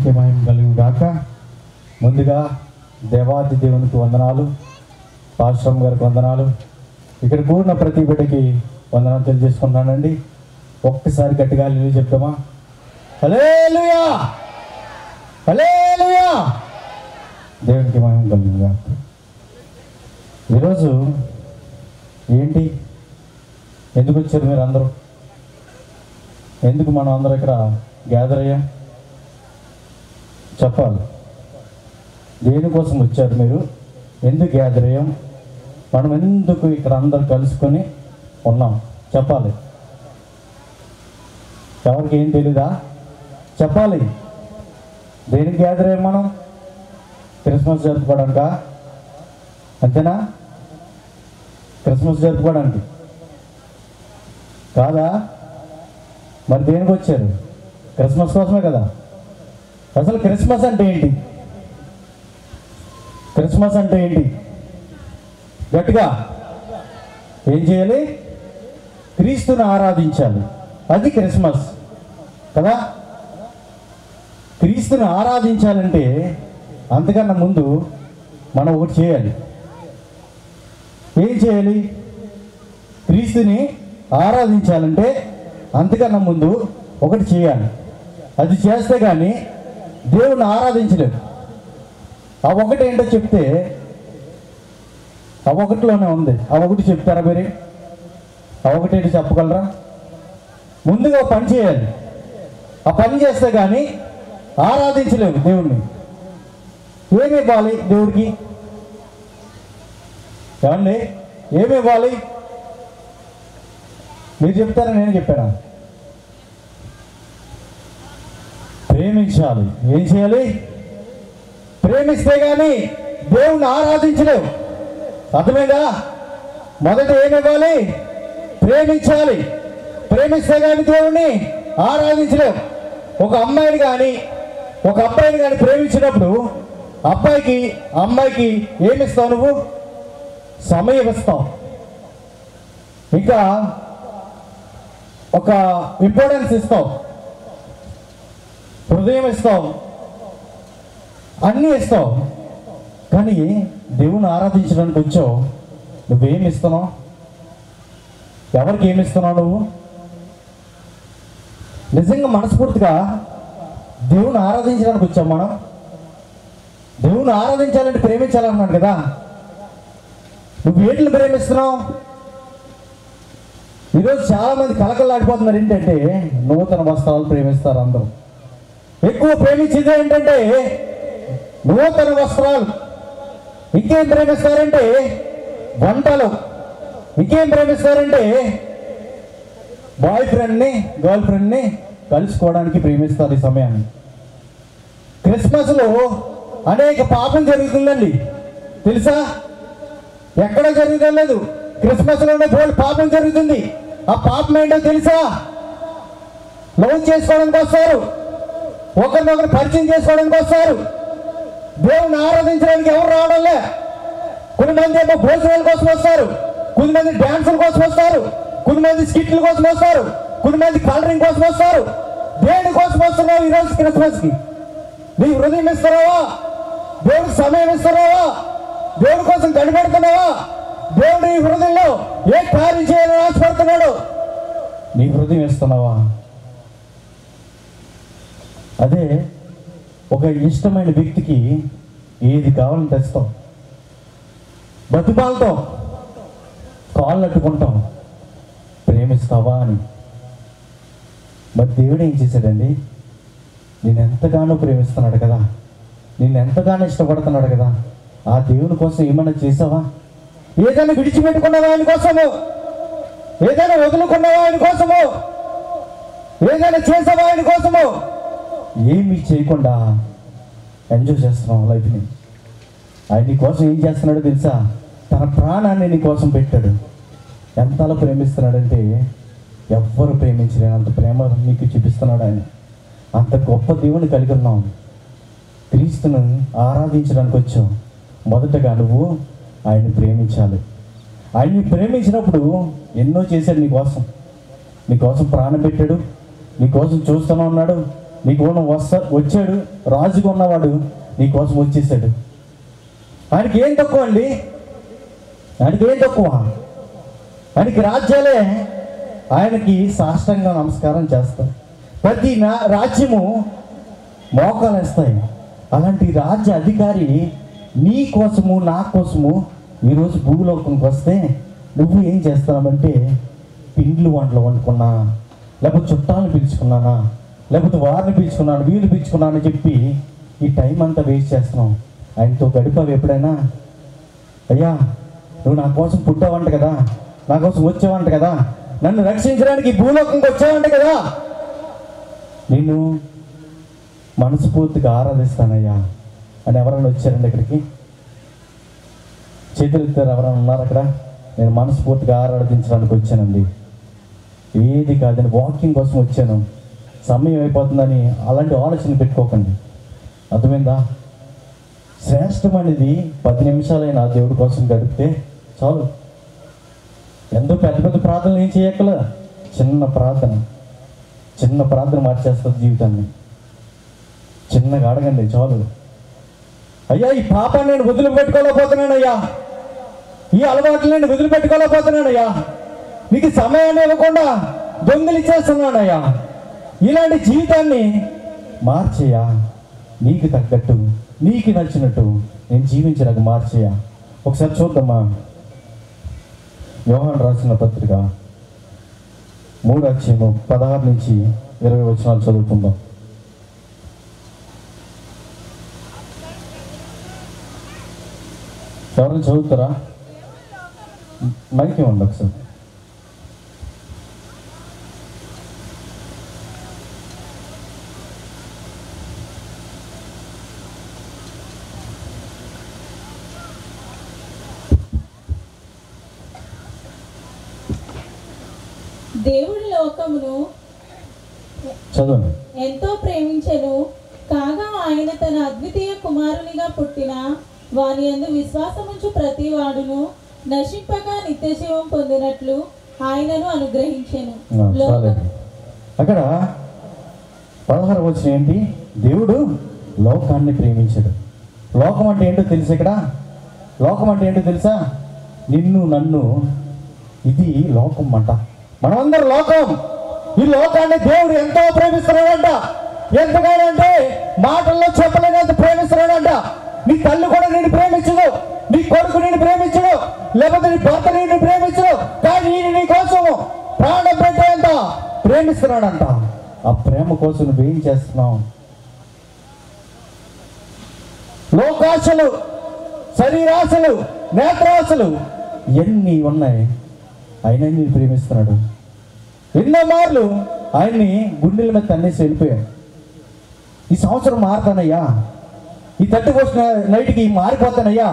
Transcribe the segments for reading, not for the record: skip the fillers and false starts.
దేవునికి మహిమ కలుగు గాక. ముందుగా దేవాది దేవునికి వందనాలు, పాశ్రం గారికి వందనాలు, ఇక్కడ కూడిన ప్రతి బిడ్డకి వందనాలు తెలియజేసుకుంటానండి. ఒక్కసారి గట్టిగా హల్లెలూయా చెప్తామా? హల్లెలూయా, హల్లెలూయా. దేవునికి మహిమ కలుగు గాక. ఈరోజు ఏంటి, ఎందుకు వచ్చారు మీరు అందరూ? ఎందుకు మనం అందరూ ఇక్కడ గ్యాదర్ అయ్యాం? చెప్పాలి. దేనికోసం వచ్చారు మీరు? ఎందుకు గ్యాదర్ అయ్యాం? మనం ఎందుకు ఇక్కడ అందరు కలుసుకొని ఉన్నాం? చెప్పాలి. ఎవరికి ఏం తెలీదా? చెప్పాలి. దేనికి గ్యాదర్ అయ్యాం మనం? క్రిస్మస్ జరుపుకోవడానికా? అంతేనా? క్రిస్మస్ జరుపుకోవడానికి కాదా? మరి దేనికి వచ్చారు? క్రిస్మస్ కోసమే కదా. అసలు క్రిస్మస్ అంటే ఏంటి? క్రిస్మస్ అంటే ఏంటి? గట్టిగా ఏం చేయాలి? క్రీస్తుని ఆరాధించాలి. అది క్రిస్మస్ కదా. క్రీస్తుని ఆరాధించాలంటే అంతకన్నా ముందు మనం ఒకటి చేయాలి. ఏం చేయాలి? క్రీస్తుని ఆరాధించాలంటే అంతకన్నా ముందు ఒకటి చేయాలి. అది చేస్తే కానీ దేవుణ్ణి ఆరాధించలేదు. ఆ ఒకటి ఏంటో చెప్తే, ఆ ఒకటిలోనే ఉంది. ఆ ఒకటి చెప్తారా మీరు? ఆ ఒకటి ఏంటో చెప్పగలరా? ముందుగా పని చేయాలి. ఆ పని చేస్తే కానీ ఆరాధించలేము దేవుణ్ణి. ఏమి ఇవ్వాలి దేవుడికి? ఏమండి, ఏమి ఇవ్వాలి? మీరు చెప్తారా, నేను చెప్పానా? ప్రేమించాలి. ఏం చేయాలి? ప్రేమిస్తే కానీ దేవుణ్ణి ఆరాధించలేవు. అర్థమైందా? మొదట ఏమి ఇవ్వాలి? ప్రేమించాలి. ప్రేమిస్తే కానీ దేవుణ్ణి ఆరాధించలేవు. ఒక అమ్మాయిని కానీ ఒక అబ్బాయిని కానీ ప్రేమించినప్పుడు అబ్బాయికి అమ్మాయికి ఏమిస్తావు? నువ్వు సమయం ఇస్తావు, ఇంకా ఒక ఇంపార్టెన్స్ ఇస్తావు, హృదయం ఇస్తావు, అన్నీ ఇస్తావు. కానీ దేవుని ఆరాధించడానికి వచ్చావు, నువ్వేమి ఇస్తున్నావు? ఎవరికి ఏమి ఇస్తున్నావు? నువ్వు నిజంగా మనస్ఫూర్తిగా దేవుని ఆరాధించడానికి వచ్చావు. మనం దేవుని ఆరాధించాలంటే ప్రేమించాలన్నాడు కదా. నువ్వు వేటిని ప్రేమిస్తున్నావు? ఈరోజు చాలామంది కలకలాడిపోతున్నారు. ఏంటంటే నూతన వస్త్రాలు ప్రేమిస్తారు అందరూ. ఎక్కువ ప్రేమించేది ఏంటంటే నూతన వస్త్రాలు. ఇంకేం ప్రేమిస్తారంటే వంటలు. ఇంకేం ప్రేమిస్తారంటే బాయ్ ఫ్రెండ్ని గర్ల్ ఫ్రెండ్ని కలుసుకోవడానికి ప్రేమిస్తారు ఈ సమయాన్ని. క్రిస్మస్లో అనేక పాపం జరుగుతుందండి, తెలుసా? ఎక్కడ జరుగుతుంది లేదు, క్రిస్మస్లోనే బోల్డ్ పాపం జరుగుతుంది. ఆ పాపం ఏంటో తెలుసా? లవ్ చేసుకోవడానికి వస్తారు, ఒకరినొకరు పరిచయం చేసుకోవడానికి వస్తారు. దేవుని ఆరాధించడానికి ఎవరు రావడంలే. కొంతమంది ఏమో భోజనాల కోసం వస్తారు, కొంతమంది డ్యాన్సుల కోసం వస్తారు, కొంతమంది స్కిట్ల కోసం వస్తారు, కొంతమంది కలరింగ్ కోసం వస్తారు. దేని కోసం వస్తున్నావు ఈరోజు క్రిస్మస్కి? నీ హృదయం ఇస్తున్నావా? దేవుడికి సమయం ఇస్తున్నావా? దేవుడి కోసం గడిపెడుతున్నావా? దేవుడు నీ హృదయంలో ఏ కార్యం చేయాలని ఆశపడుతున్నాడు? నీ హృదయం ఇస్తున్నావా? అదే ఒక ఇష్టమైన వ్యక్తికి ఏది కావాలని తెస్తాం, బతుపాలతో కాళ్ళు అట్టుకుంటాం, ప్రేమిస్తావా అని. మరి దేవుడు ఏం చేశాడండి? నేను ఎంతగానో ప్రేమిస్తున్నాడు కదా, నేను ఎంతగానో ఇష్టపడుతున్నాడు కదా. ఆ దేవుని కోసం ఏమన్నా చేసావా? ఏదైనా విడిచిపెట్టుకున్నావా ఆయన కోసము? ఏదైనా వదులుకున్నావా ఆయన కోసము? ఏదైనా చేసావా ఆయన కోసము? ఏమీ చేయకుండా ఎంజాయ్ చేస్తున్నావు లైఫ్ని. ఆయన నీ కోసం ఏం చేస్తున్నాడో తెలుసా? తన ప్రాణాన్ని నీ కోసం పెట్టాడు. ఎంతలా ప్రేమిస్తున్నాడంటే ఎవ్వరు ప్రేమించలేని అంత ప్రేమ నీకు చూపిస్తున్నాడు ఆయన. అంత గొప్ప దేవుని కలిగి ఉన్నాం. క్రీస్తును ఆరాధించడానికి వచ్చావు. మొదటగా నువ్వు ఆయన్ని ప్రేమించాలి. ఆయన్ని ప్రేమించినప్పుడు ఎన్నో చేశాడు నీకోసం. నీకోసం ప్రాణం పెట్టాడు, నీకోసం చూస్తూనే ఉన్నాడు, నీకోసం వచ్చాడు, రాజుగా ఉన్నవాడు నీకోసం వచ్చేసాడు. ఆయనకి ఏం తక్కువ అండి? ఆయనకి ఏం తక్కువ? ఆయనకి రాజ్యాలే ఆయనకి సాష్టంగా నమస్కారం చేస్తాయి. ప్రతి రాజ్యము మోకాలు వేస్తాయి. అలాంటి రాజ్య అధికారి నీ కోసము నా కోసము ఈరోజు భూలోకంకి వస్తే నువ్వు ఏం చేస్తున్నావంటే పిండ్లు వంటలు వండుకున్నా, లేకపోతే చుట్టాలను పిలుచుకున్నానా, లేకపోతే వారిని పిలుచుకున్నాను, వీళ్ళు పిలుచుకున్నాను అని చెప్పి ఈ టైం అంతా వేస్ట్ చేస్తున్నాం. ఆయనతో గడిపావు ఎప్పుడైనా? అయ్యా నువ్వు నా కోసం పుట్టావంట కదా, నా కోసం వచ్చావంట కదా, నన్ను రక్షించడానికి భూలోకంకి వచ్చావంట కదా, నేను మనస్ఫూర్తిగా ఆరాధిస్తానయ్యా అని ఎవరైనా వచ్చారండి ఇక్కడికి? చేతులు ఎత్తారు ఎవరైనా ఉన్నారు అక్కడ? నేను మనస్ఫూర్తిగా ఆరాధించడానికి వచ్చానండి, ఏది కాదని వాకింగ్ కోసం వచ్చాను, సమయం అయిపోతుందని అలాంటి ఆలోచన పెట్టుకోకండి. అర్థమైందా? శ్రేష్టమైనది 10 నిమిషాలైనా దేవుడి కోసం గడిపితే చాలు. ఎంతో పెద్ద పెద్ద ప్రార్థనలు ఏం చేయక్కల, చిన్న ప్రార్థన మార్చేస్తుంది జీవితాన్ని. చిన్నగా అడగండి చాలు. అయ్యా ఈ పాపాన్ని నేను వదిలిపెట్టుకోలేకపోతున్నానయ్యా, ఈ అలవాట్లు నేను వదిలిపెట్టుకోలేకపోతున్నానయ్యా, నీకు సమయాన్ని ఇవ్వకుండా దొంగిలిచ్చేస్తున్నానయ్యా, ఇలాంటి జీవితాన్ని మార్చేయా, నీకు తగ్గట్టు నీకు నచ్చినట్టు నేను జీవించడానికి మార్చేయా. ఒకసారి చూద్దామా యోహాను రాసిన పత్రిక 3వ అధ్యాయము 16 నుంచి 20 వచనాలు చదువుకుందాం. ఎవరైనా చదువుతారా? మైక్ ఇవ్వండి ఒకసారి. దేవుడి లోకమును చదవండి. ఎంతో ప్రేమించెను కాగా ఆయన తన అద్వితీయ కుమారునిగా పుట్టిన వాని యందు విశ్వాసముంచు ప్రతి వాడును నశింపగా నిత్యజీవం పొందినట్లు ఆయనను అనుగ్రహించెను. అక్కడ 16 వచనం ఏంటి? దేవుడు లోకాన్ని ప్రేమించాడు. లోకం అంటే ఏంటో తెలుసు? ఇక్కడ లోకం అంటే ఏంటో తెలుసా? నిన్ను నన్ను, ఇది లోకం అంట. మనమందరం లోకం. ఈ లోకాన్ని దేవుడు ఎంతో ప్రేమిస్తున్నాడంట. ఎంతగానంటే మాటల్లో చెప్పలేనంత ప్రేమిస్తున్నాడంట. నీ తల్లి కూడా నేను ప్రేమించదు, నీ కొడుకు నేను ప్రేమించడు, లేకపోతే నీ భర్త నేను ప్రేమించడు, కానీ నేను నీ కోసం ప్రాణం పెట్టేంత ప్రేమిస్తున్నాడంట. ఆ ప్రేమ కోసం నువ్వేం చేస్తున్నావు? లోకాశలు, శరీరాశలు, నేత్రాశలు ఎన్ని ఉన్నాయి, ఆయన నేను ప్రేమిస్తున్నాడు. ఎన్నో మార్లు ఆయన్ని గుండెల మీద తన్నేసి వెళ్ళిపోయాడు. ఈ సంవత్సరం మారుతానయ్యా, ఈ 31 నైట్కి మారిపోతానయ్యా,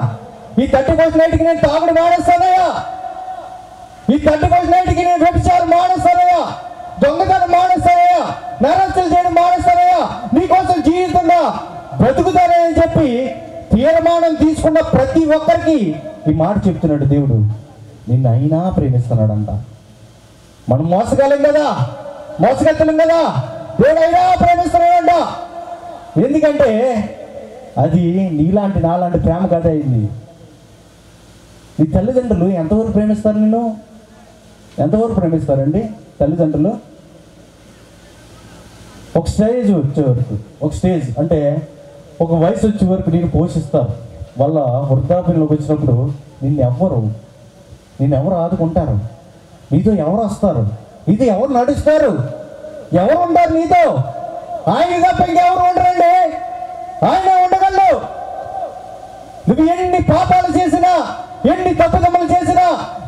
ఈ 31 నైట్కి నేను తాగుడు మానేస్తానయ్యా, ఈ 31 నైట్కి నేను వ్యభిచారం మానేస్తానయ్యా, దొంగతనం మానేస్తానయ్యా, నరహత్యలు చేయడం మానేస్తానయ్యా, నీకోసం జీవితంగా బ్రతుకుతానని చెప్పి తీర్మానం తీసుకున్న ప్రతి ఒక్కరికి ఈ మాట చెప్తున్నాడు దేవుడు. నిన్ను అయినా ప్రేమిస్తున్నాడంట. మనం మోసగాలం కదా, మోసగత్తలం కదా, దేవుడు అయినా ప్రేమిస్తున్నాడంట. ఎందుకంటే అది నీలాంటి నాలాంటి ప్రేమ కథ అయింది. నీ తల్లిదండ్రులు ఎంతవరకు ప్రేమిస్తారు? నిన్ను ఎంతవరకు ప్రేమిస్తారండి తల్లిదండ్రులు? ఒక స్టేజ్ వచ్చే వరకు, ఒక స్టేజ్ అంటే ఒక వయసు వచ్చే వరకు నేను పోషిస్తారు. వాళ్ళ వృద్ధాప్యంలోకి వచ్చినప్పుడు నిన్నెవరు ఆదుకుంటారు? నీతో ఎవరు వస్తారు? నీతో ఎవరు నడుస్తారు? ఎవరు ఉంటారు నీతో? ఆయన తప్ప ఇంకెవరు ఉండరండి. ఆయనే ఉండగలరు. నువ్వు ఎన్ని పాపాలు చేసినా, ఎన్ని తప్పుదమ్మలు చేసినా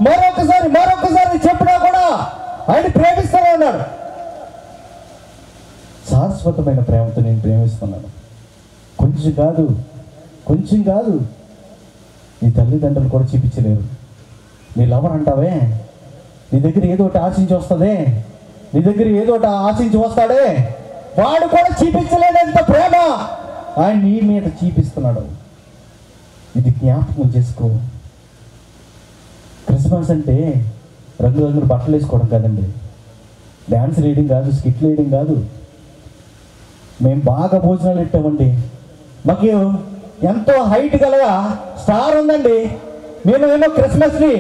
మరొకసారి చెప్పినా కూడా ఆయన ప్రేమిస్తూనే ఉన్నాడు. శాశ్వతమైన ప్రేమతో నేను ప్రేమిస్తున్నాను. కొంచెం కాదు నీ తల్లిదండ్రులు కూడా చూపించలేరు. నీ లవర్ అంటావే, నీ దగ్గర ఏదో ఒకటి ఆశించి వస్తుందే, నీ దగ్గర ఏదో ఒకటి ఆశించి వస్తాడే, వాడు కూడా చూపించలేనంత ప్రేమ ఆయన నీ మీద చూపిస్తున్నాడు. ఇది జ్ఞాపకం చేసుకో. క్రిస్మస్ అంటే రంగురంగులు బట్టలు వేసుకోవడం కాదండి, డ్యాన్స్ వేయడం కాదు, స్కిట్లు వేయడం కాదు. మేము బాగా భోజనాలు పెట్టామండి, మాకు ఎంతో హైట్ గలగా స్టార్ ఉందండి, మేమేమో క్రిస్మస్ని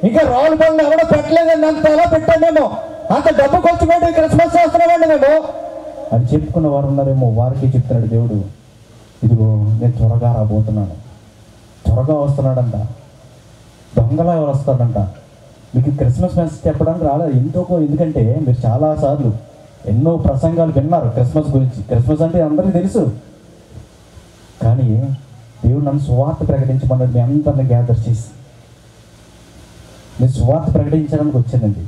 ఇంకా రావుల పనులు ఎవడో పెట్టలేదండి, అంత ఎలా పెట్టామేమో, అంత డబ్బు ఖర్చు పెట్టి క్రిస్మస్ చేస్తున్నామండి మేము అని చెప్పుకున్న వారు ఉన్నారేమో. వారికి చెప్తున్నాడు దేవుడు, ఇదిగో నేను త్వరగా రాబోతున్నాను, త్వరగా వస్తున్నాడంట, దొంగలా ఎవరు వస్తాడంట. మీకు క్రిస్మస్ మెసేజ్ చెప్పడానికి రాలేదు ఎందుకంటే మీరు చాలాసార్లు ఎన్నో ప్రసంగాలు విన్నారు క్రిస్మస్ గురించి. క్రిస్మస్ అంటే అందరికీ తెలుసు, కానీ దేవుడు నన్ను సువార్త ప్రకటించమన్నాడు. మీ అందరిని గ్యాదర్ చేసి నేను సువార్త ప్రకటించడానికి వచ్చానండి,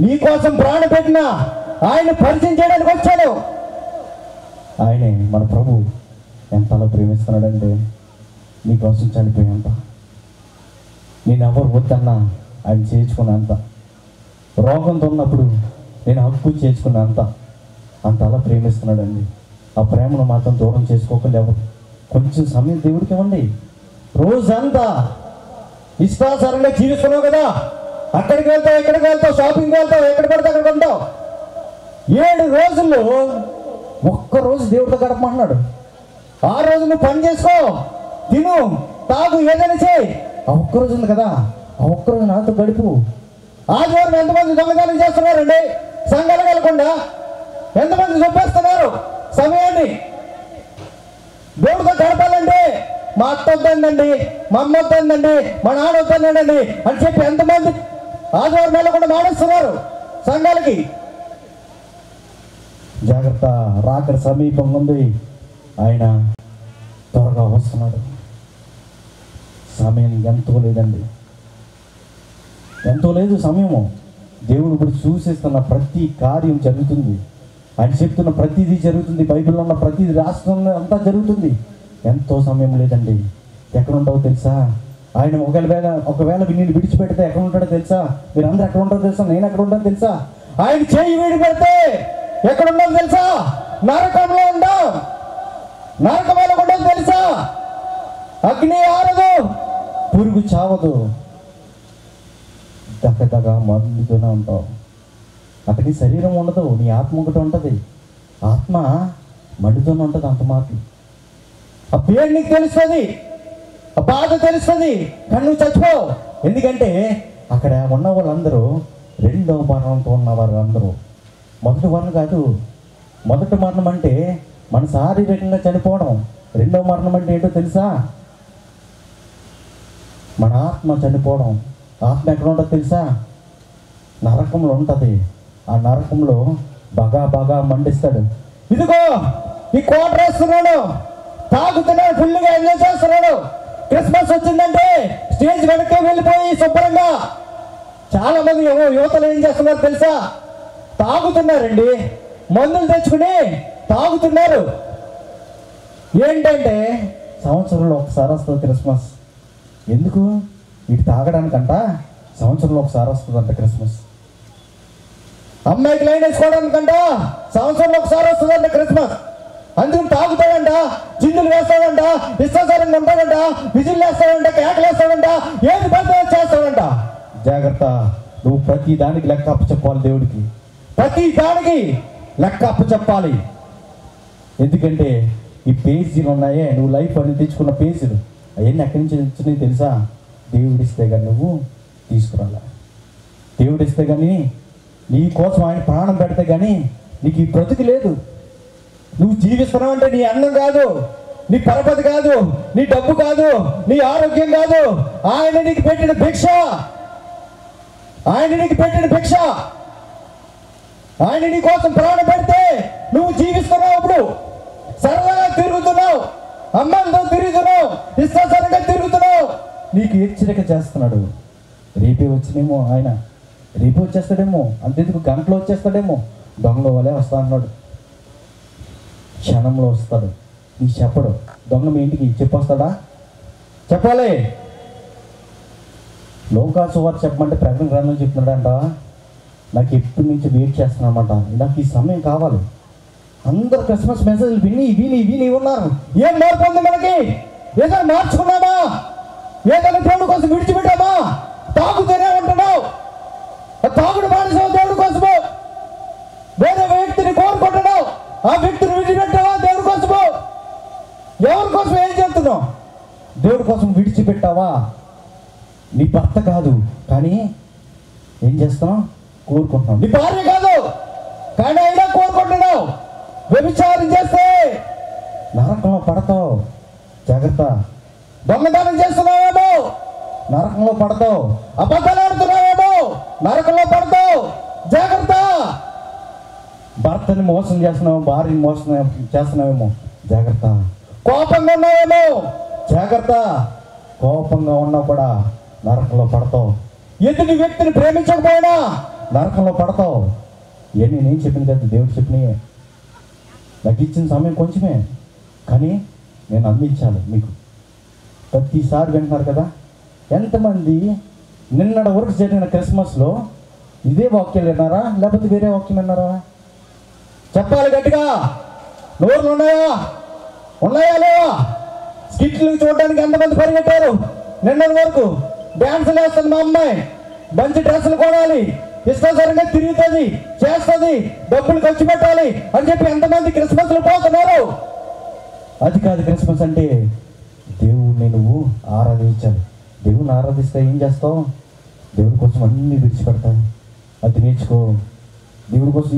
నీకోసం ప్రాణం పెట్టిన ఆయన పరిచయం చేయడానికి వచ్చాను. ఆయనే మన ప్రభు ఎంతలా ప్రేమిస్తున్నాడంటే నీకోసం చనిపోయేంత, నేను ఎవరు వద్దన్నా ఆయన చేర్చుకున్నంత, రోగంతో ఉన్నప్పుడు నేను హక్కు చేర్చుకున్నంత, అంతలా ప్రేమిస్తున్నాడండి. ఆ ప్రేమను మాత్రం దూరం చేసుకోకుండా ఎవరు కొంచెం సమయం దేవుడికి ఇవ్వండి. రోజంతా ఇష్టాసారంగా జీవిస్తున్నావు కదా, అక్కడికి వెళ్తావు, ఎక్కడికి వెళ్తావు, షాపింగ్కి వెళ్తావు, ఎక్కడ పడితే అక్కడికి ఉంటావు. 7 రోజుల్లో ఒక్కరోజు దేవుడితో గడపమంటున్నాడు. 6 రోజు నువ్వు పని చేసుకో, తిను, తాగు, ఏదైనా చేయి. ఆ ఒక్కరోజు ఉంది కదా, ఆ ఒక్కరోజు నాతో గడుపు. ఆదివారం ఎంతమంది దొంగతనం చేస్తున్నారండి సంఘాలు వెళ్ళకుండా? ఎంతమంది చూపేస్తున్నారు సమయాన్ని? దేవుడితో గడపాలంటే మా అత్త వద్దండి, మా అమ్మ వద్దండి, మా నాన్న వద్దండి అని చెప్పి ఎంతమంది ఆదివారం వెళ్ళకుండా మానేస్తున్నారు సంఘాలకి. జాగ్రత్త, రాకడ సమీపం ఉంది, ఆయన త్వరగా వస్తున్నాడు. సమయం ఎంతో లేదండి, ఎంతో లేదు సమయము. దేవుడు ఇప్పుడు చూసేస్తున్న ప్రతి కార్యం జరుగుతుంది, ఆయన చెప్తున్న ప్రతిదీ జరుగుతుంది, బైబిల్లో ఉన్న ప్రతిదీ రాష్ట్రంలో అంతా జరుగుతుంది. ఎంతో సమయం లేదండి. ఎక్కడ ఉంటావో తెలుసా? ఆయన ఒకవేళ నిన్ను విడిచిపెడితే ఎక్కడ ఉంటాడో తెలుసా? మీరు అందరూ ఎక్కడ ఉంటారో తెలుసా? నేను ఎక్కడ ఉంటానో తెలుసా? ఆయన చేయి విడిపెడితే ఎక్కడ ఉండదు తెలుసా? నరకంలో ఉంటాం. నరకం వెళ్ళకుండా తెలుసా? అగ్ని ఆరదు, పురుగు చావదు, దగ్గర మందుతూనే ఉంటావు. అక్కడ నీ శరీరం ఉండదు, నీ ఆత్మ ఒకటి ఉంటుంది. ఆత్మ మండుతూనే ఉంటుంది. అంత మాటలు ఆ పేరు నీకు తెలుస్తుంది, ఆ బాధ తెలుస్తుంది, కానీ నువ్వు చచ్చిపోవు. ఎందుకంటే అక్కడ ఉన్న వాళ్ళందరూ 2వ మరణంతో ఉన్నవారు అందరూ. మొదటి మరణం కాదు. మొదటి మరణం అంటే మన శారీరకంగా చనిపోవడం. 2వ మరణం అంటే ఏంటో తెలుసా? మన ఆత్మ చనిపోవడం. ఆత్మ ఎక్కడ ఉంటుందో తెలుసా? నరకంలో ఉంటుంది. ఆ నరకంలో బాగా మండిస్తాడు. ఇదిగో ఈ కోట వేస్తున్నాడు, తాగుతున్నాడు, ఫుల్గా ఎంజాయ్ చేస్తున్నాడు. క్రిస్మస్ వచ్చిందంటే స్టేజ్ వెనక్కి వెళ్ళిపోయి శుభ్రంగా చాలా మంది యువతలు ఏం చేస్తున్నారు తెలుసా? తాగుతున్నారండి, మందులు తెచ్చుకుని తాగుతున్నారు. ఏంటంటే సంవత్సరంలో ఒకసారి వస్తుంది క్రిస్మస్. ఎందుకు? ఇటు తాగడానికంట సంవత్సరంలో ఒకసారి వస్తుందంట క్రిస్మస్. అమ్మాయికి లైన్ వేసుకోవడానికంట సంవత్సరంలో ఒకసారి వస్తుందంట క్రిస్మస్. అందుకని తాగుతాడంట, చిందులు వేస్తాడంట, ఇష్టాసారంగా ఉంటాడంట, విజిల్ వేస్తాడంట, కేకలు వేస్తాడంట, ఏది పడితే చేస్తాడంట. జాగ్రత్త, నువ్వు ప్రతి దానికి లెక్క అప్పచెప్పాలి దేవుడికి. ప్రతి దానికి లెక్క అప్పచెప్పాలి. ఎందుకంటే ఈ పేజీలు ఉన్నాయే, నువ్వు లైఫ్ అని తెచ్చుకున్న పేజీలు, అవన్నీ ఎక్కడి నుంచి వచ్చినాయి తెలుసా? దేవుడిస్తే కానీ నువ్వు తీసుకురాలా. దేవుడిస్తే కానీ, నీ కోసం ఆయన ప్రాణం పెడితే కానీ నీకు ఈ బ్రతుకు లేదు. నువ్వు జీవిస్తున్నావు అంటే నీ అన్నం కాదు, నీ పరపతి కాదు, నీ డబ్బు కాదు, నీ ఆరోగ్యం కాదు, ఆయన నీకు పెట్టిన భిక్ష. ఆయన నీకు పెట్టిన భిక్ష. ఆయన నీ కోసం ప్రాణం పెడితే నువ్వు జీవిస్తున్నావు. ఇప్పుడు సరదాగా తిరుగుతున్నావు, అమ్మాయిలతో తిరుగుతున్నావు, ఇష్టాసరంగా తిరుగుతున్నావు. నీకు హెచ్చరిక చేస్తున్నాడు. రేపే వచ్చినేమో ఆయన, రేపు వచ్చేస్తాడేమో, అంతెందుకు గంటలో వచ్చేస్తాడేమో. దొంగల వలే వస్తా అన్నాడు. క్షణంలో వస్తాడు. నీకు చెప్పడు. దొంగ మీ ఇంటికి చెప్పొస్తాడా? చెప్పాలి. లోకాసు వారు చెప్పమంటే ప్రకటన గ్రంథం చెప్తున్నాడంట. నాకు ఎప్పటి నుంచి వెయిట్ చేస్తున్నానమాట, నాకు ఈ సమయం కావాలి. అందరు క్రిస్మస్ మెసేజ్లు విని ఉన్నారు. ఏం మార్పు ఉంది మనకి? ఏదైనా మార్చుకున్నామా? ఏదైనా దేవుడి కోసం విడిచిపెట్టామా? తాగుతూనే ఉంటున్నావు. తాగుడు మానేసావు దేవుడి కోసము. వేరే వ్యక్తిని కోరుకుంటున్నావు. ఆ వ్యక్తిని విడిచిపెట్టావా దేవుడి కోసము? ఎవరి కోసం ఏం చేస్తున్నావు? దేవుడి కోసం విడిచిపెట్టావా? నీ భర్త కాదు కానీ ఏం చేస్తున్నావు? కోరుకుంటున్నావు. నీ భార్య కాదు కానీ అయినా కోరుకుంటున్నావు. వ్యభిచారం చేస్తే నరకంలో పడతావు, జాగ్రత్త. దొంగతనం చేస్తున్నావేమో, నరకంలో పడతావు. అబద్ధాలు ఆడుతున్నావేమో, నరకంలో పడతావు, జాగ్రత్త. భర్తని మోసం చేస్తున్నావు, భార్యని మోసం చేస్తున్నావేమో, జాగ్రత్త. కోపంగా ఉన్నావేమో, జాగ్రత్త. కోపంగా ఉన్నా కూడా నరకంలో పడతావు. ఎదుటి వ్యక్తిని ప్రేమించకపోయినా నరకంలో పడతావు. ఇవన్నీ నేను చెప్పిన కదా, దేవుడు చెప్పినయే. నాకు ఇచ్చిన సమయం కొంచెమే కానీ నేను అందించాలి మీకు. ప్రతిసారి వింటున్నారు కదా, ఎంతమంది నిన్నటి వరకు జరిగిన క్రిస్మస్లో ఇదే వాక్యాలు విన్నారా లేకపోతే వేరే వాక్యం విన్నారా? చెప్పాలి గట్టిగా. నోర్లు ఉన్నాయా? ఉన్నాయా లేవా? స్కిట్లు చూడడానికి ఎంతమంది పరిగెట్టారు నిన్నటి వరకు? డ్యాన్సులు వేస్తుంది మా అమ్మాయి, మంచి డ్రెస్సులు కొనాలి, ఇష్టాసరంగా తిరుగుతుంది, చేస్తుంది, డబ్బులు ఖర్చు పెట్టాలి అని చెప్పి ఎంతమంది క్రిస్మస్లు పోతున్నారు? అది కాదు క్రిస్మస్ అంటే. దేవుడిని నువ్వు ఆరాధించాలి. దేవుని ఆరాధిస్తే ఏం చేస్తావు? దేవుడి కోసం అన్నీ విడిచిపెడతావు. అది నేర్చుకో. దేవుడి కోసం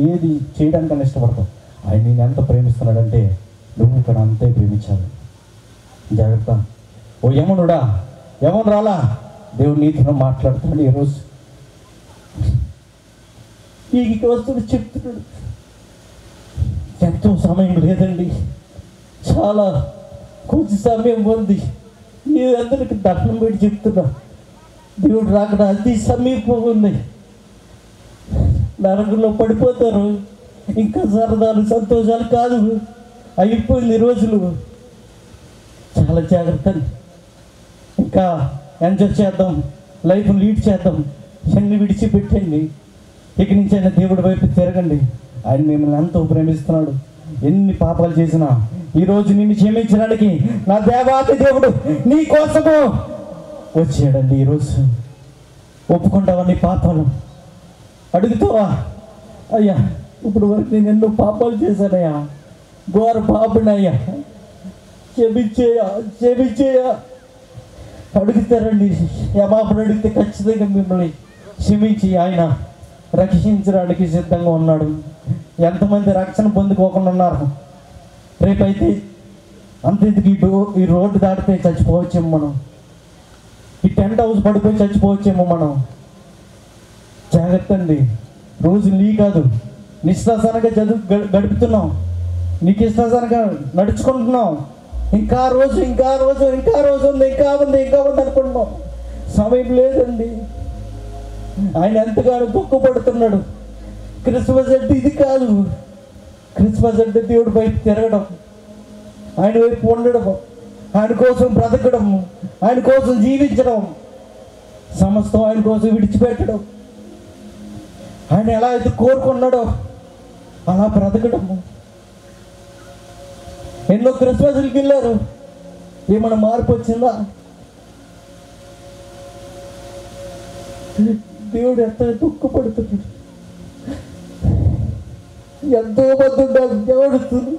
ఏది చేయడానికన్నా ఇష్టపడతావు. ఆయన నేను ఎంత ప్రేమిస్తున్నాడంటే నువ్వు ఇక్కడ అంతే ప్రేమించాలి. జాగ్రత్త. ఓ యమనుడా, యమను రాలా? దేవుడు నీతో మాట్లాడుతున్నాడు ఈరోజు. ఈ వస్తువులు చెప్తున్నాడు, ఎంతో సమయం లేదండి, చాలా కొంచెం సమయం ఉంది. మీరందరికి దర్శనం పెట్టి చెప్తున్నా, దేవుడు రాకడా అతి సమీపం ఉంది. నరకంలో పడిపోతారు. ఇంకా సరదాలు సంతోషాలు కాదు, అయిపోయింది రోజులు. చాలా జాగ్రత్త. ఇంకా ఎంజాయ్ చేద్దాం, లైఫ్ని లీడ్ చేద్దాం. ఎన్ని విడిచిపెట్టండి. ఇక నుంచి అయినా దేవుడి వైపు తిరగండి. ఆయన మిమ్మల్ని ఎంతో ప్రేమిస్తున్నాడు. ఎన్ని పాపాలు చేసినా ఈరోజు నిన్ను క్షమించడానికి నా దేవాది దేవుడు నీ కోసము వచ్చాడండి. ఈరోజు ఒప్పుకుంటావా నీ పాపాలు? అడుగుతావా? అయ్యా ఇప్పుడు వరకు నేను ఎన్నో పాపాలు చేశానయ్యా, ఘోర పాపనయ్యా, క్షమించేయా అడుగుతారండి. క్షమాపణ అడిగితే ఖచ్చితంగా మిమ్మల్ని క్షమించి ఆయన రక్షించడానికి సిద్ధంగా ఉన్నాడు. ఎంతమంది రక్షణ పొందుకోకుండా ఉన్నారు? రేపైతే అంతెందుకు ఈ రోడ్డు దాటితే చచ్చిపోవచ్చేమో మనం, ఈ టెంట్ హౌస్ పడిపోయి చచ్చిపోవచ్చేమో మనం. జాగ్రత్త అండి. రోజు నీ కాదు, నిష్ఠాసనంగా గడుపుతున్నాం, నీకు ఇష్టాసనంగా నడుచుకుంటున్నాం. ఇంకా రోజు ఉంది, ఇంకా ఉంది అనుకుంటున్నాం. సమయం లేదండి. ఆయన ఎంతగానో దుఃఖపడుతున్నాడు. క్రిస్మస్ అంటే ఇది కాదు. క్రిస్మస్ అంటే దేవుడి వైపు తిరగడం, ఆయన వైపు ఉండడం, ఆయన కోసం బ్రతకడం, ఆయన కోసం జీవించడం, సమస్తం ఆయన కోసం విడిచిపెట్టడం, ఆయన ఎలా అయితే కోరుకున్నాడో అలా బ్రతకడం. ఎన్నో క్రిస్మస్కి వెళ్ళారు, ఏమైనా మార్పు వచ్చిందా? దేవుడు ఎంత దుఃఖపడుతున్నాడు. ఎంతో మంది ఉన్నారు దేవుడుతున్నారు,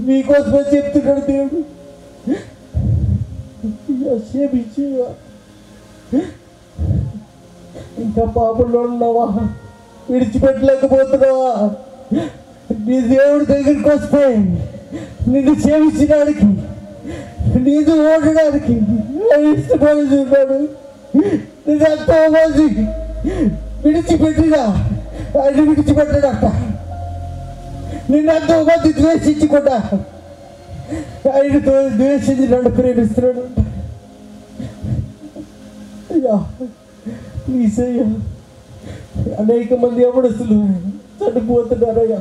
మీకోసమే చెప్తున్నాడు దేవుడు. క్షమించేవా? ఇంకా పాపంలో ఉన్నావా? విడిచిపెట్టలేకపోతున్నావా? నీ దేవుడి దగ్గరికి వస్తే నిన్ను క్షమించడానికి, నీకు ఓడడానికి ఇష్టపడుతున్నాడు. నేను ఎంతో మంది విడిచిపెట్టినా ఆయన విడిచిపెట్టాడట. నిన్ను ఎంతో మంది ద్వేషించకుండా ఆయనతో ద్వేషించి నన్ను ప్రేమిస్తున్నాడు. అయ్యా ప్లీజ్ అయ్యా, అనేక మంది యవనస్తులు చనిపోతున్నారయ్యా,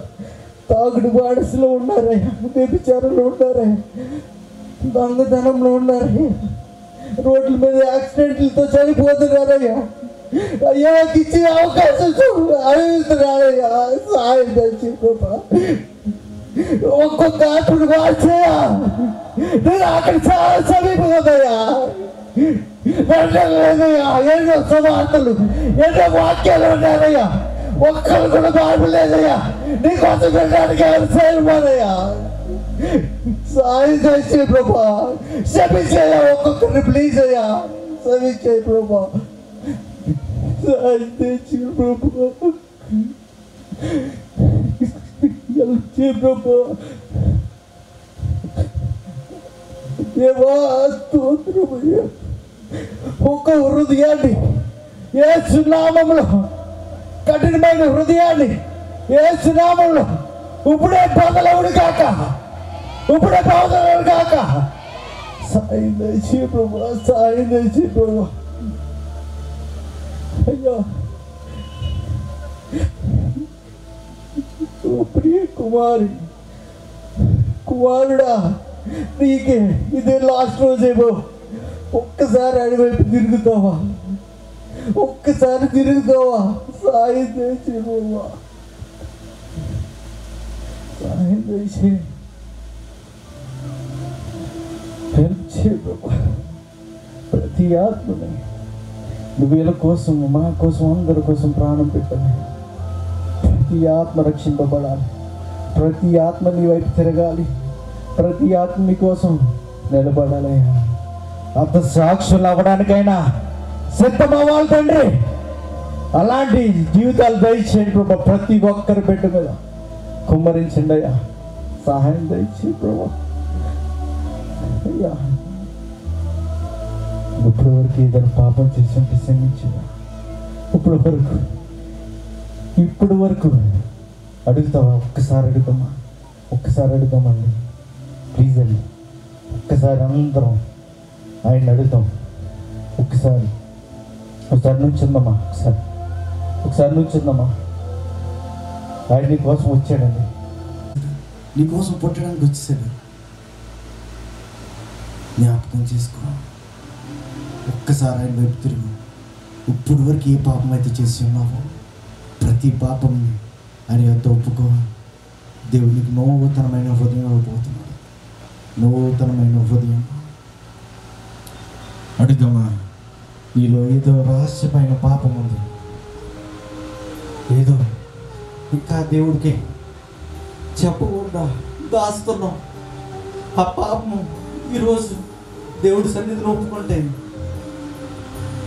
తాగుడు బాడసులో ఉన్నారయ్యా, వ్యభిచారంలో ఉన్నారయ్యా, దొంగతనంలో ఉన్నారయ్యా, రోడ్ల మీద యాక్సిడెంట్లతో చనిపోతున్నారయ్యా. అయ్యా ఇచ్చిన అవకాశం అడుగుతున్నారయ్యా, సాయం తెచ్చి ఒక్కొక్క ఆటను మార్చేయా. నేను అక్కడ చాలా సమీపమయ్యా. ఎన్నో సువార్తలు, ఎన్నో వాక్యాలు ఉన్నారయ్యా. ఒక్కరు కూడా బాగలేదయ్యా. నీకోసం పెట్టడానికి ఎవరు చేయమనయ్యా. సాయం చేసి ప్రభా, క్షమించయ్యా ఒక్కొక్కరిని ప్లీజ్ అయ్యా, క్షమించాయి ప్రభా, సాయం చేసి ప్రభా, ప్రభా. దేవా స్తోత్రమయ్యా. ఒక్క హృదయాన్ని యేసు నామములో, కఠినమైన హృదయాన్ని యేసు నామములో ఇప్పుడే బదలవుడు కాక, ఇప్పుడే బదలవుడు కాక. సాయం దయచే ప్రభా, సాయం దయచే ప్రభా. అయ్యా ఓ ప్రియ కుమారుడా, నీకే ఇదే లాస్ట్ రోజేమో. ఒక్కసారి అడివైపు తిరుగుతావా, ఒక్కసారి తిరుగుతావా. సాయం చేసి ప్రభా, సాయం చేసి హెల్ప్ చే ప్రభా. ప్రతి ఆత్మని నువ్వు వీళ్ళ కోసం, మా కోసం, అందరి కోసం ప్రాణం పెట్టాలి. ప్రతి ఆత్మ రక్షింపబడాలి. ప్రతి ఆత్మ నీ వైపు తిరగాలి. ప్రతి ఆత్మ నీ కోసం నిలబడాలయ్యా. అంత సాక్షులు అవ్వడానికైనా సిద్ధమవ్వాలి తండ్రి. అలాంటి జీవితాలు దయచేయండి ప్రభా. ప్రతి ఒక్కరి బిడ్డ మీద కుమ్మరించండి అయ్యా. సహాయం దయచే ప్రభా. అయ్యా ఇప్పటి వరకు ఏదైనా పాపం చేస్తుంటే క్షమించా. ఇప్పుడు వరకు అడుగుతావా? ఒక్కసారి అడుగుతామా, ఒక్కసారి అడుగుతామండి ప్లీజ్ అండి. ఒక్కసారి అందరం ఆయన అడుగుతాం. ఒకసారి నుంచుందమ్మా, ఒకసారి నుంచుందమ్మా. ఆయన నీ కోసం వచ్చాడండి, నీ కోసం పుట్టడానికి వచ్చేసాడు. జ్ఞాపకం చేసుకో. ఒక్కసారి ఆయన వైపు తిరుగు. ఇప్పుడు వరకు ఏ పాపం అయితే చేసి ఉన్నావో ప్రతి పాపంని ఆయన యొద్ద ఒప్పుకో. దేవునికి నూతనమైన హృదయం పోతున్నాడు. నూతనమైన హృదయం అడుగుదామా. నీలో ఏదో రహస్యమైన పాపం ఉంది, ఏదో ఇంకా దేవుడికి చెప్పకుండా దాస్తున్నాం. ఆ పాపము ఈరోజు దేవుడి సన్నిధిలో ఒప్పుకుంటే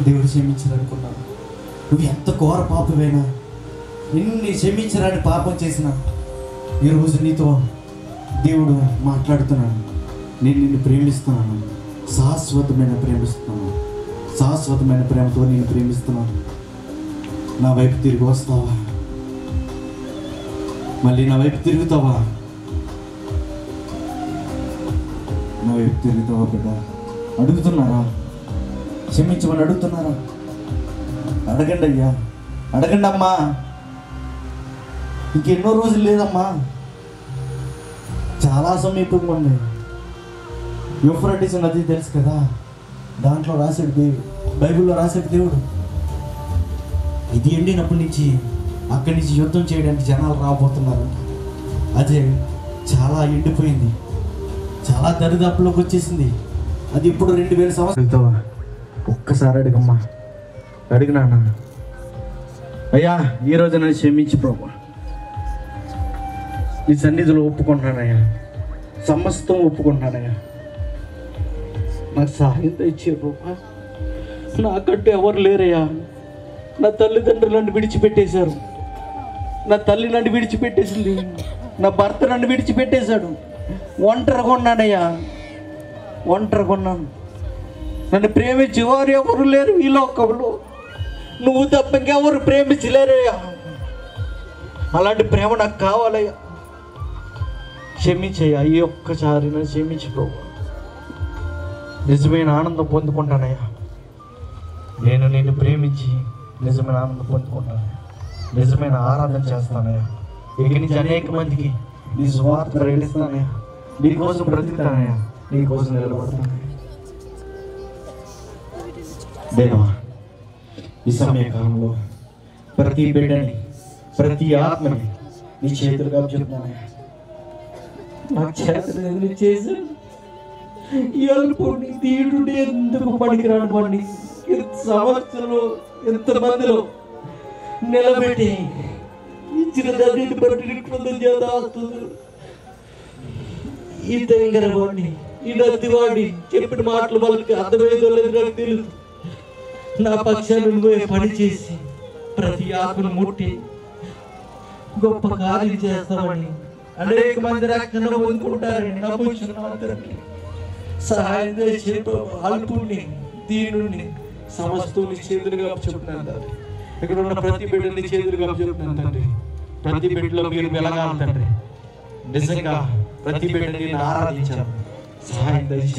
దేవుడు క్షమించాలనుకున్నాను. నువ్వు ఎంత ఘోర పాపమైనా, నిన్ను క్షమించరాని పాపం చేసినా ఈరోజు నీతో దేవుడు మాట్లాడుతున్నాను. నేను నిన్ను ప్రేమిస్తున్నాను, శాశ్వతమైన ప్రేమిస్తున్నాను, శాశ్వతమైన ప్రేమతో నేను ప్రేమిస్తున్నాను. నా వైపు తిరిగి వస్తావా? మళ్ళీ నా వైపు తిరుగుతావా? నా వైపు తిరుగుతావా బిడ్డ? అడుగుతున్నారా? క్షమించమని అడుగుతున్నారా? అడగండి అయ్యా, అడగండి అమ్మా. ఇంకెన్నో రోజులు లేదమ్మా, చాలా సమీపంగా ఉంది. యూఫ్రటీస్ నది తెలుసు కదా, దాంట్లో రాసాడు దేవుడు, బైబిల్లో రాసాడు దేవుడు. ఇది ఎండినప్పటి నుంచి అక్కడి నుంచి యుద్ధం చేయడానికి జనాలు రాబోతున్నారు. అదే చాలా ఎండిపోయింది, చాలా దరిదాపులోకి వచ్చేసింది. అది ఇప్పుడు 2000 సంవత్సరాలు. ఒక్కసారి అడుగమ్మా, అడిగినా అయ్యా ఈరోజు నన్ను క్షమించి ప్రభా, నీ సన్నిధిలో ఒప్పుకుంటున్నానయ్యా, సమస్తం ఒప్పుకుంటున్నానయ్యా. నాకు సహాయం ఇచ్చే ప్రభా. నాకంటూ ఎవరు లేరయ్యా. నా తల్లిదండ్రులు నన్ను విడిచిపెట్టేశారు, నా తల్లి నన్ను విడిచిపెట్టేసింది, నా భర్త నన్ను విడిచిపెట్టేశాడు. ఒంటరిగా ఉన్నానయ్యా, ఒంటరిగా ఉన్నాను. నన్ను ప్రేమించి వారు ఎవరు లేరు ఈ లోకంలో. నువ్వు తప్ప ఇంకెవరు ప్రేమించలేరయ్యా. అలాంటి ప్రేమ నాకు కావాలయ్యా. క్షమించయ్యా, ఈ ఒక్కసారి నన్ను క్షమించి ప్రభు. నిజమైన ఆనందం పొందుకుంటానయ్యా. నేను నిన్ను ప్రేమించి నిజమైన ఆనందం పొందుకుంటాను, నిజమైన ఆరాధన చేస్తానయ్యా. ఇక్కడి నుంచి అనేక మందికి నీ స్వార్థ ప్రకటిస్తానయ్యా. నీకోసం బ్రతుకుతానయ్యా, నీకోసం నిలబడతానయ్యా. దేవా, ఈ సమయకాలంలో ప్రతి బిడ్డని, ప్రతి ఆత్మని నీ చేతులుగా చెప్తున్నానయ్యా. నా చేతులు ఎందుకు చేశాను? ఎల్లుపుని తీయుడు ఎందుకు పనికిరాను వాడిని సంవత్సరంలో ఎంతమందిలో నిలబెట్టి ఇచ్చిన తండ్రిని బట్టి కృతజ్ఞతాస్తుతులు. ఈ తెంగరవాడిని, ఈ నత్తివాడిని చెప్పిన మాటలు వాళ్ళకి అర్థమయ్యేదో లేదు నాకు తెలుసు. నా పక్షాన్ని నువ్వే పనిచేసి ప్రతి ఆకును ముట్టి గొప్ప కార్యం చేస్తామని అనేక మంది రక్షణ పొందుకుంటారని నమ్ముచున్నాను తండ్రి. సహాయం చేసే అల్పుణ్ణి దీనుణ్ణి సమస్తుని చేతులుగా చెప్తున్నాను తండ్రి. ఇక్కడ ఉన్న ప్రతి బిడ్డని చేతులుగా చెప్తున్నాను తండ్రి. ప్రతి బిడ్డలో మీరు వెలగాలి తండ్రి. నిజంగా ప్రతి బిడ్డని ఆరాధించాను. సహాయం దయచేయండి.